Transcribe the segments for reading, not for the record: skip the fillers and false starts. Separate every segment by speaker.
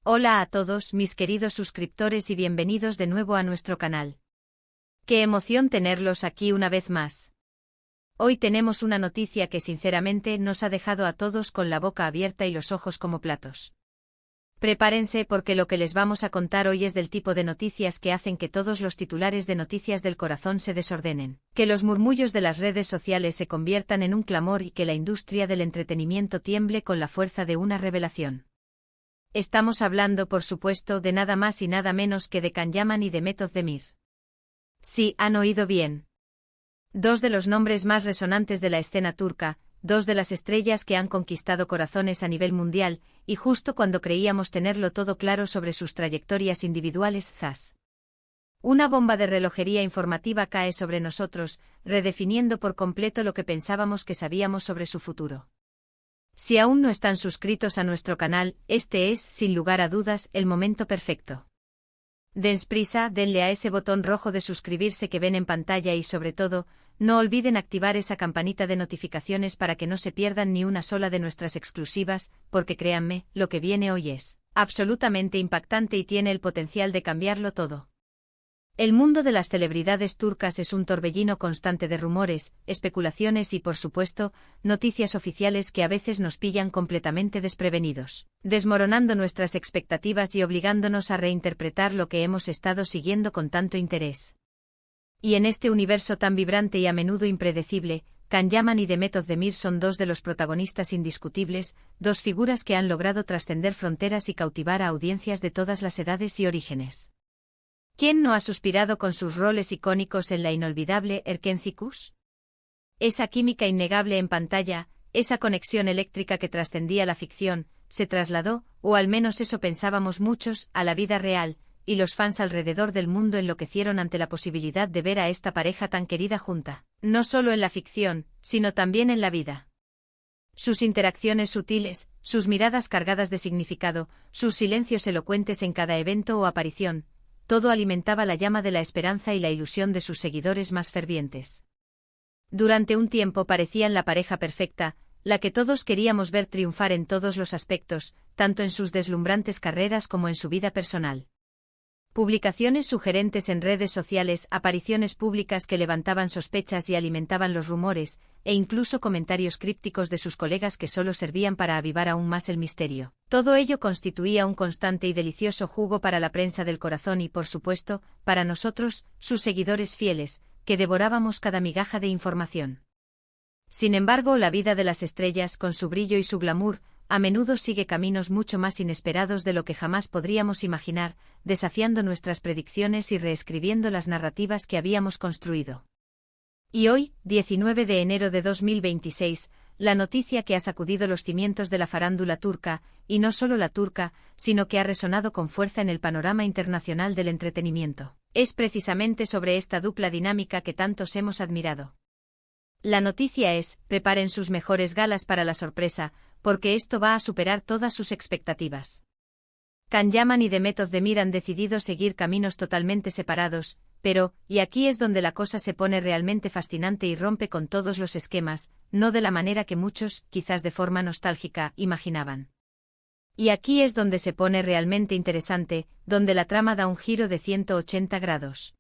Speaker 1: Hola a todos mis queridos suscriptores y bienvenidos de nuevo a nuestro canal. Qué emoción tenerlos aquí una vez más. Hoy tenemos una noticia que sinceramente nos ha dejado a todos con la boca abierta y los ojos como platos. Prepárense porque lo que les vamos a contar hoy es del tipo de noticias que hacen que todos los titulares de Noticias del Corazón se desordenen, que los murmullos de las redes sociales se conviertan en un clamor y que la industria del entretenimiento tiemble con la fuerza de una revelación. Estamos hablando, por supuesto, de nada más y nada menos que de Can Yaman y de Method Demir. Sí, han oído bien. Dos de los nombres más resonantes de la escena turca, dos de las estrellas que han conquistado corazones a nivel mundial, y justo cuando creíamos tenerlo todo claro sobre sus trayectorias individuales, ¡zas! Una bomba de relojería informativa cae sobre nosotros, redefiniendo por completo lo que pensábamos que sabíamos sobre su futuro. Si aún no están suscritos a nuestro canal, este es, sin lugar a dudas, el momento perfecto. Dense prisa, denle a ese botón rojo de suscribirse que ven en pantalla y sobre todo, no olviden activar esa campanita de notificaciones para que no se pierdan ni una sola de nuestras exclusivas, porque créanme, lo que viene hoy es absolutamente impactante y tiene el potencial de cambiarlo todo. El mundo de las celebridades turcas es un torbellino constante de rumores, especulaciones y, por supuesto, noticias oficiales que a veces nos pillan completamente desprevenidos, desmoronando nuestras expectativas y obligándonos a reinterpretar lo que hemos estado siguiendo con tanto interés. Y en este universo tan vibrante y a menudo impredecible, Can Yaman y Method Demir son dos de los protagonistas indiscutibles, dos figuras que han logrado trascender fronteras y cautivar a audiencias de todas las edades y orígenes. ¿Quién no ha suspirado con sus roles icónicos en la inolvidable Erkenci-Kuş? Esa química innegable en pantalla, esa conexión eléctrica que trascendía la ficción, se trasladó, o al menos eso pensábamos muchos, a la vida real, y los fans alrededor del mundo enloquecieron ante la posibilidad de ver a esta pareja tan querida junta, no solo en la ficción, sino también en la vida. Sus interacciones sutiles, sus miradas cargadas de significado, sus silencios elocuentes en cada evento o aparición, todo alimentaba la llama de la esperanza y la ilusión de sus seguidores más fervientes. Durante un tiempo parecían la pareja perfecta, la que todos queríamos ver triunfar en todos los aspectos, tanto en sus deslumbrantes carreras como en su vida personal. Publicaciones sugerentes en redes sociales, apariciones públicas que levantaban sospechas y alimentaban los rumores, e incluso comentarios crípticos de sus colegas que solo servían para avivar aún más el misterio. Todo ello constituía un constante y delicioso jugo para la prensa del corazón y, por supuesto, para nosotros, sus seguidores fieles, que devorábamos cada migaja de información. Sin embargo, la vida de las estrellas, con su brillo y su glamour, a menudo sigue caminos mucho más inesperados de lo que jamás podríamos imaginar, desafiando nuestras predicciones y reescribiendo las narrativas que habíamos construido. Y hoy, 19 de enero de 2026, la noticia que ha sacudido los cimientos de la farándula turca, y no solo la turca, sino que ha resonado con fuerza en el panorama internacional del entretenimiento, es precisamente sobre esta dupla dinámica que tantos hemos admirado. La noticia es: preparen sus mejores galas para la sorpresa, porque esto va a superar todas sus expectativas. Can Yaman y Method Demir han decidido seguir caminos totalmente separados, pero, y aquí es donde la cosa se pone realmente fascinante y rompe con todos los esquemas, no de la manera que muchos, quizás de forma nostálgica, imaginaban. Y aquí es donde se pone realmente interesante, donde la trama da un giro de 180 grados.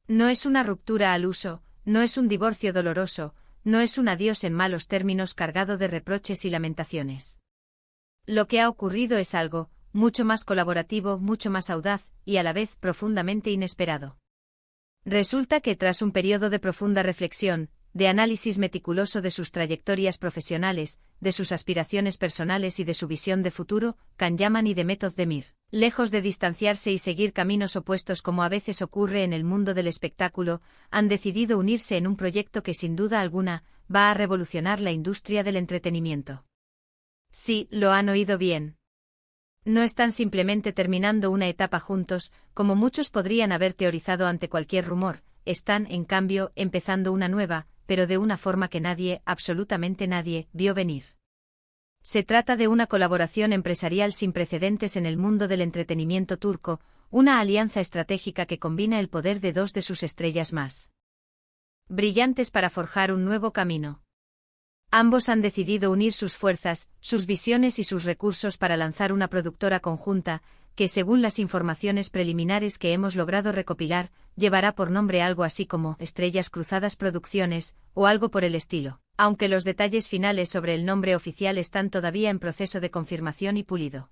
Speaker 1: No es una ruptura al uso, no es un divorcio doloroso, no es un adiós en malos términos cargado de reproches y lamentaciones. Lo que ha ocurrido es algo mucho más colaborativo, mucho más audaz, y a la vez profundamente inesperado. Resulta que tras un periodo de profunda reflexión, de análisis meticuloso de sus trayectorias profesionales, de sus aspiraciones personales y de su visión de futuro, Can Yaman y Method Demir, lejos de distanciarse y seguir caminos opuestos como a veces ocurre en el mundo del espectáculo, han decidido unirse en un proyecto que sin duda alguna va a revolucionar la industria del entretenimiento. Sí, lo han oído bien. No están simplemente terminando una etapa juntos, como muchos podrían haber teorizado ante cualquier rumor, están, en cambio, empezando una nueva, pero de una forma que nadie, absolutamente nadie, vio venir. Se trata de una colaboración empresarial sin precedentes en el mundo del entretenimiento turco, una alianza estratégica que combina el poder de dos de sus estrellas más brillantes para forjar un nuevo camino. Ambos han decidido unir sus fuerzas, sus visiones y sus recursos para lanzar una productora conjunta, que según las informaciones preliminares que hemos logrado recopilar, llevará por nombre algo así como Estrellas Cruzadas Producciones, o algo por el estilo, aunque los detalles finales sobre el nombre oficial están todavía en proceso de confirmación y pulido.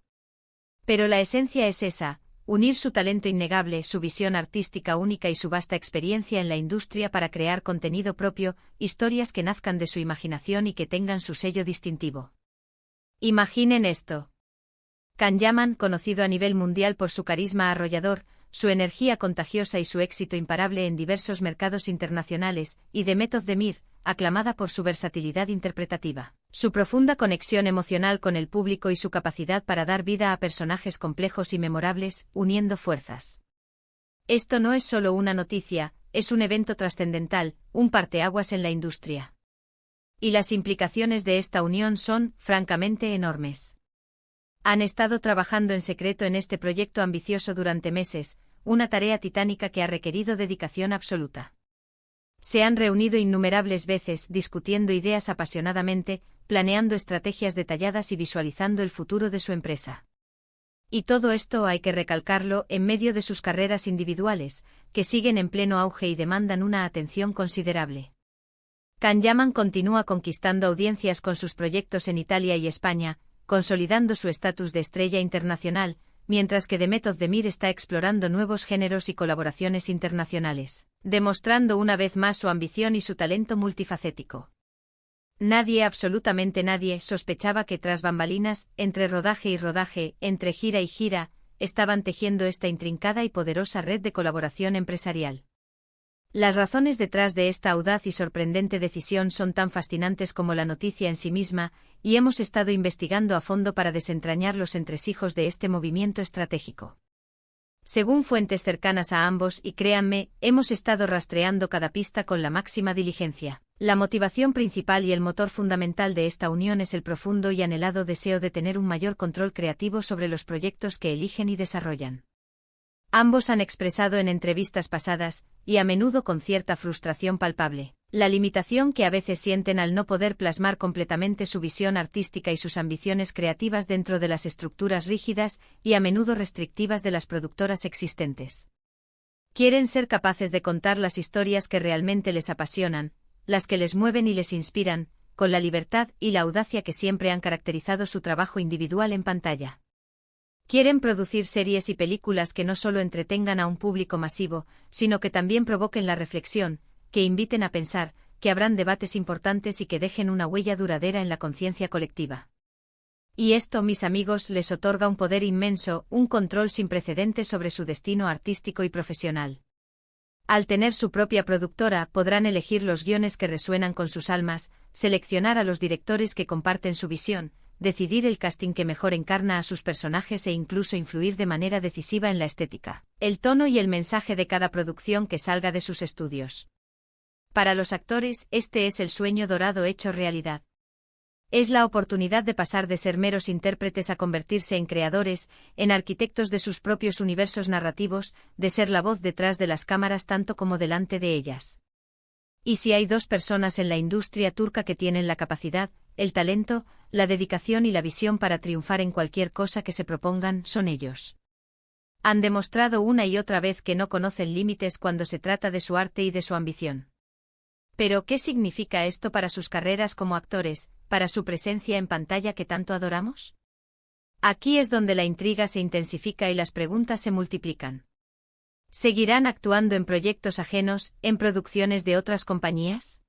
Speaker 1: Pero la esencia es esa: unir su talento innegable, su visión artística única y su vasta experiencia en la industria para crear contenido propio, historias que nazcan de su imaginación y que tengan su sello distintivo. Imaginen esto. Can Yaman, conocido a nivel mundial por su carisma arrollador, su energía contagiosa y su éxito imparable en diversos mercados internacionales, y Demet Özdemir, aclamada por su versatilidad interpretativa, su profunda conexión emocional con el público y su capacidad para dar vida a personajes complejos y memorables, uniendo fuerzas. Esto no es solo una noticia, es un evento trascendental, un parteaguas en la industria. Y las implicaciones de esta unión son, francamente, enormes. Han estado trabajando en secreto en este proyecto ambicioso durante meses, una tarea titánica que ha requerido dedicación absoluta. Se han reunido innumerables veces, discutiendo ideas apasionadamente, planeando estrategias detalladas y visualizando el futuro de su empresa. Y todo esto, hay que recalcarlo, en medio de sus carreras individuales, que siguen en pleno auge y demandan una atención considerable. Can Yaman continúa conquistando audiencias con sus proyectos en Italia y España, consolidando su estatus de estrella internacional, mientras que Demet Özdemir está explorando nuevos géneros y colaboraciones internacionales, demostrando una vez más su ambición y su talento multifacético. Nadie, absolutamente nadie, sospechaba que tras bambalinas, entre rodaje y rodaje, entre gira y gira, estaban tejiendo esta intrincada y poderosa red de colaboración empresarial. Las razones detrás de esta audaz y sorprendente decisión son tan fascinantes como la noticia en sí misma, y hemos estado investigando a fondo para desentrañar los entresijos de este movimiento estratégico. Según fuentes cercanas a ambos, y créanme, hemos estado rastreando cada pista con la máxima diligencia. La motivación principal y el motor fundamental de esta unión es el profundo y anhelado deseo de tener un mayor control creativo sobre los proyectos que eligen y desarrollan. Ambos han expresado en entrevistas pasadas, y a menudo con cierta frustración palpable, la limitación que a veces sienten al no poder plasmar completamente su visión artística y sus ambiciones creativas dentro de las estructuras rígidas y a menudo restrictivas de las productoras existentes. Quieren ser capaces de contar las historias que realmente les apasionan, las que les mueven y les inspiran, con la libertad y la audacia que siempre han caracterizado su trabajo individual en pantalla. Quieren producir series y películas que no solo entretengan a un público masivo, sino que también provoquen la reflexión, que inviten a pensar, que abran debates importantes y que dejen una huella duradera en la conciencia colectiva. Y esto, mis amigos, les otorga un poder inmenso, un control sin precedentes sobre su destino artístico y profesional. Al tener su propia productora, podrán elegir los guiones que resuenan con sus almas, seleccionar a los directores que comparten su visión, decidir el casting que mejor encarna a sus personajes e incluso influir de manera decisiva en la estética, el tono y el mensaje de cada producción que salga de sus estudios. Para los actores, este es el sueño dorado hecho realidad. Es la oportunidad de pasar de ser meros intérpretes a convertirse en creadores, en arquitectos de sus propios universos narrativos, de ser la voz detrás de las cámaras tanto como delante de ellas. Y si hay dos personas en la industria turca que tienen la capacidad, el talento, la dedicación y la visión para triunfar en cualquier cosa que se propongan, son ellos. Han demostrado una y otra vez que no conocen límites cuando se trata de su arte y de su ambición. Pero, ¿qué significa esto para sus carreras como actores, para su presencia en pantalla que tanto adoramos? Aquí es donde la intriga se intensifica y las preguntas se multiplican. ¿Seguirán actuando en proyectos ajenos, en producciones de otras compañías?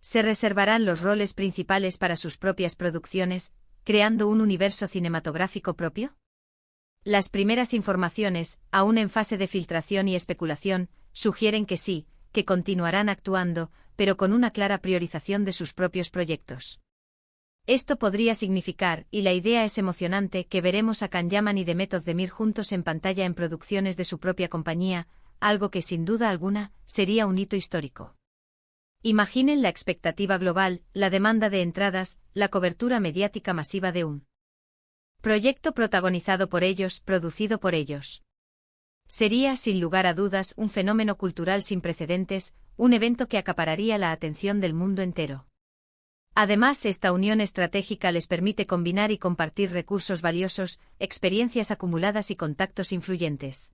Speaker 1: ¿Se reservarán los roles principales para sus propias producciones, creando un universo cinematográfico propio? Las primeras informaciones, aún en fase de filtración y especulación, sugieren que sí, que continuarán actuando, pero con una clara priorización de sus propios proyectos. Esto podría significar, y la idea es emocionante, que veremos a Can Yaman y Demet Özdemir juntos en pantalla en producciones de su propia compañía, algo que sin duda alguna sería un hito histórico. Imaginen la expectativa global, la demanda de entradas, la cobertura mediática masiva de un proyecto protagonizado por ellos, producido por ellos. Sería, sin lugar a dudas, un fenómeno cultural sin precedentes, un evento que acapararía la atención del mundo entero. Además, esta unión estratégica les permite combinar y compartir recursos valiosos, experiencias acumuladas y contactos influyentes.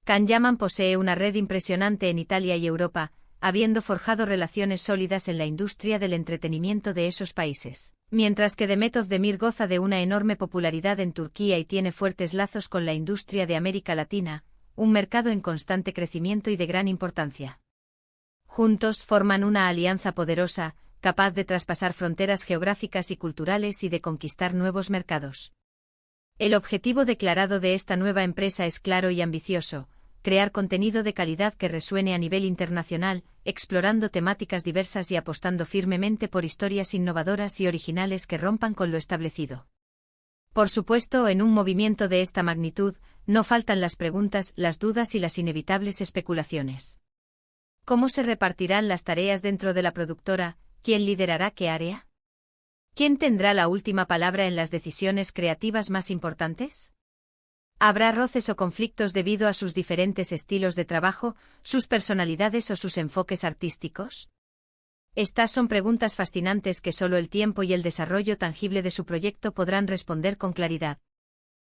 Speaker 1: Can Yaman posee una red impresionante en Italia y Europa, habiendo forjado relaciones sólidas en la industria del entretenimiento de esos países, mientras que Demet Özdemir goza de una enorme popularidad en Turquía y tiene fuertes lazos con la industria de América Latina, un mercado en constante crecimiento y de gran importancia. Juntos forman una alianza poderosa, capaz de traspasar fronteras geográficas y culturales y de conquistar nuevos mercados. El objetivo declarado de esta nueva empresa es claro y ambicioso: crear contenido de calidad que resuene a nivel internacional, explorando temáticas diversas y apostando firmemente por historias innovadoras y originales que rompan con lo establecido. Por supuesto, en un movimiento de esta magnitud, no faltan las preguntas, las dudas y las inevitables especulaciones. ¿Cómo se repartirán las tareas dentro de la productora? ¿Quién liderará qué área? ¿Quién tendrá la última palabra en las decisiones creativas más importantes? ¿Habrá roces o conflictos debido a sus diferentes estilos de trabajo, sus personalidades o sus enfoques artísticos? Estas son preguntas fascinantes que solo el tiempo y el desarrollo tangible de su proyecto podrán responder con claridad.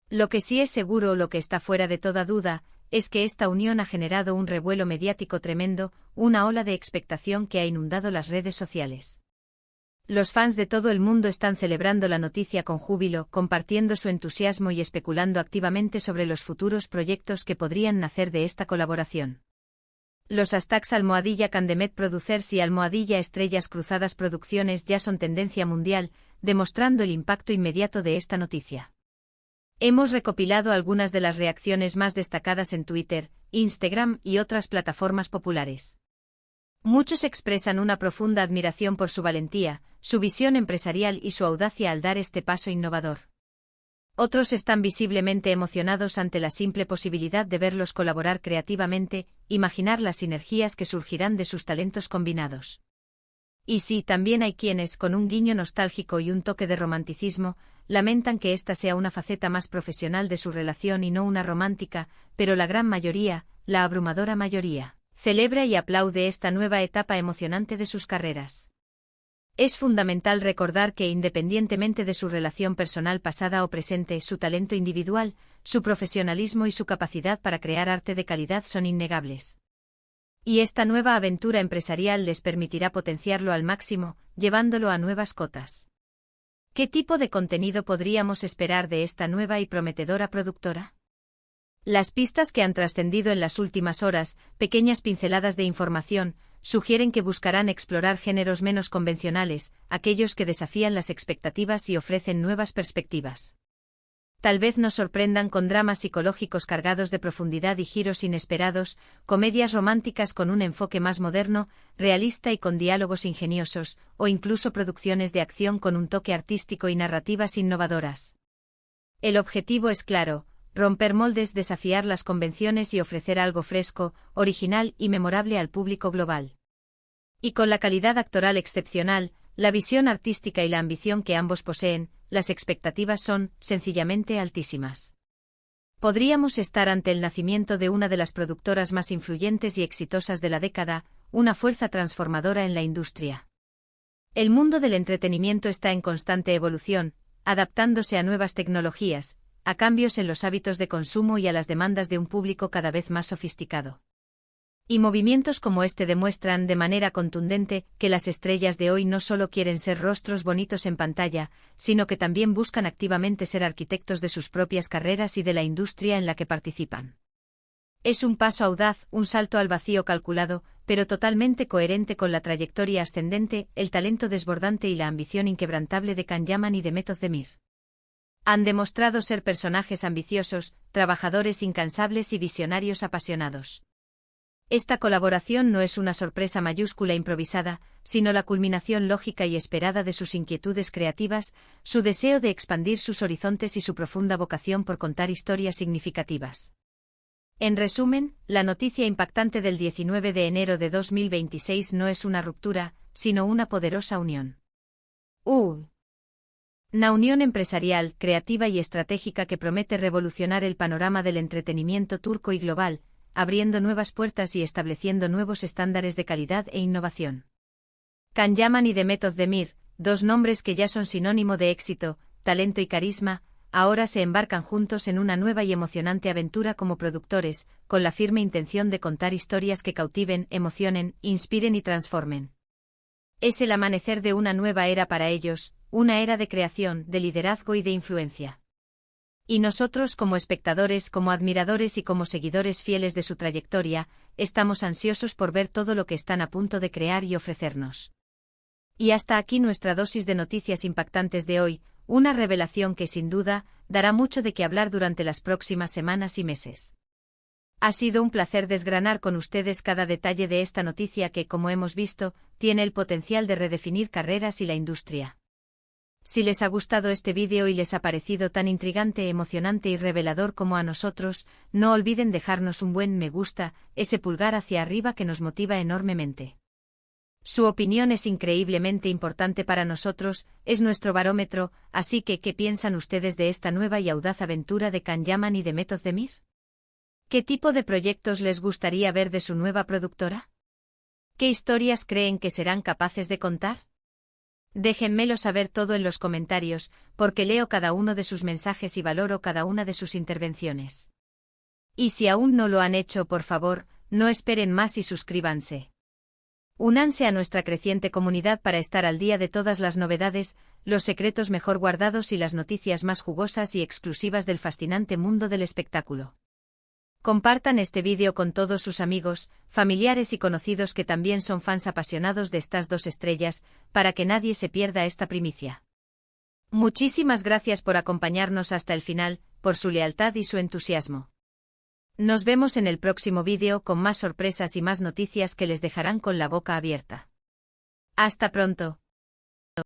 Speaker 1: Lo que sí es seguro, lo que está fuera de toda duda, es que esta unión ha generado un revuelo mediático tremendo, una ola de expectación que ha inundado las redes sociales. Los fans de todo el mundo están celebrando la noticia con júbilo, compartiendo su entusiasmo y especulando activamente sobre los futuros proyectos que podrían nacer de esta colaboración. Los hashtags #Candemet Producers y #Estrellas Cruzadas Producciones ya son tendencia mundial, demostrando el impacto inmediato de esta noticia. Hemos recopilado algunas de las reacciones más destacadas en Twitter, Instagram y otras plataformas populares. Muchos expresan una profunda admiración por su valentía, su visión empresarial y su audacia al dar este paso innovador. Otros están visiblemente emocionados ante la simple posibilidad de verlos colaborar creativamente, imaginar las sinergias que surgirán de sus talentos combinados. Y sí, también hay quienes, con un guiño nostálgico y un toque de romanticismo, lamentan que esta sea una faceta más profesional de su relación y no una romántica, pero la gran mayoría, la abrumadora mayoría, celebra y aplaude esta nueva etapa emocionante de sus carreras. Es fundamental recordar que, independientemente de su relación personal pasada o presente, su talento individual, su profesionalismo y su capacidad para crear arte de calidad son innegables. Y esta nueva aventura empresarial les permitirá potenciarlo al máximo, llevándolo a nuevas cotas. ¿Qué tipo de contenido podríamos esperar de esta nueva y prometedora productora? Las pistas que han trascendido en las últimas horas, pequeñas pinceladas de información, sugieren que buscarán explorar géneros menos convencionales, aquellos que desafían las expectativas y ofrecen nuevas perspectivas. Tal vez nos sorprendan con dramas psicológicos cargados de profundidad y giros inesperados, comedias románticas con un enfoque más moderno, realista y con diálogos ingeniosos, o incluso producciones de acción con un toque artístico y narrativas innovadoras. El objetivo es claro: romper moldes, desafiar las convenciones y ofrecer algo fresco, original y memorable al público global. Y con la calidad actoral excepcional, la visión artística y la ambición que ambos poseen, las expectativas son, sencillamente, altísimas. Podríamos estar ante el nacimiento de una de las productoras más influyentes y exitosas de la década, una fuerza transformadora en la industria. El mundo del entretenimiento está en constante evolución, adaptándose a nuevas tecnologías, a cambios en los hábitos de consumo y a las demandas de un público cada vez más sofisticado. Y movimientos como este demuestran de manera contundente que las estrellas de hoy no solo quieren ser rostros bonitos en pantalla, sino que también buscan activamente ser arquitectos de sus propias carreras y de la industria en la que participan. Es un paso audaz, un salto al vacío calculado, pero totalmente coherente con la trayectoria ascendente, el talento desbordante y la ambición inquebrantable de Can Yaman y Demet Özdemir. Han demostrado ser personajes ambiciosos, trabajadores incansables y visionarios apasionados. Esta colaboración no es una sorpresa mayúscula improvisada, sino la culminación lógica y esperada de sus inquietudes creativas, su deseo de expandir sus horizontes y su profunda vocación por contar historias significativas. En resumen, la noticia impactante del 19 de enero de 2026 no es una ruptura, sino una poderosa unión. Una unión empresarial, creativa y estratégica que promete revolucionar el panorama del entretenimiento turco y global, abriendo nuevas puertas y estableciendo nuevos estándares de calidad e innovación. Can Yaman y Demet Özdemir, dos nombres que ya son sinónimo de éxito, talento y carisma, ahora se embarcan juntos en una nueva y emocionante aventura como productores, con la firme intención de contar historias que cautiven, emocionen, inspiren y transformen. Es el amanecer de una nueva era para ellos, una era de creación, de liderazgo y de influencia. Y nosotros, como espectadores, como admiradores y como seguidores fieles de su trayectoria, estamos ansiosos por ver todo lo que están a punto de crear y ofrecernos. Y hasta aquí nuestra dosis de noticias impactantes de hoy, una revelación que sin duda dará mucho de qué hablar durante las próximas semanas y meses. Ha sido un placer desgranar con ustedes cada detalle de esta noticia que, como hemos visto, tiene el potencial de redefinir carreras y la industria. Si les ha gustado este vídeo y les ha parecido tan intrigante, emocionante y revelador como a nosotros, no olviden dejarnos un buen me gusta, ese pulgar hacia arriba que nos motiva enormemente. Su opinión es increíblemente importante para nosotros, es nuestro barómetro, así que ¿qué piensan ustedes de esta nueva y audaz aventura de Can Yaman y de Method Demir? ¿Qué tipo de proyectos les gustaría ver de su nueva productora? ¿Qué historias creen que serán capaces de contar? Déjenmelo saber todo en los comentarios, porque leo cada uno de sus mensajes y valoro cada una de sus intervenciones. Y si aún no lo han hecho, por favor, no esperen más y suscríbanse. Únanse a nuestra creciente comunidad para estar al día de todas las novedades, los secretos mejor guardados y las noticias más jugosas y exclusivas del fascinante mundo del espectáculo. Compartan este vídeo con todos sus amigos, familiares y conocidos que también son fans apasionados de estas dos estrellas, para que nadie se pierda esta primicia. Muchísimas gracias por acompañarnos hasta el final, por su lealtad y su entusiasmo. Nos vemos en el próximo vídeo con más sorpresas y más noticias que les dejarán con la boca abierta. Hasta pronto.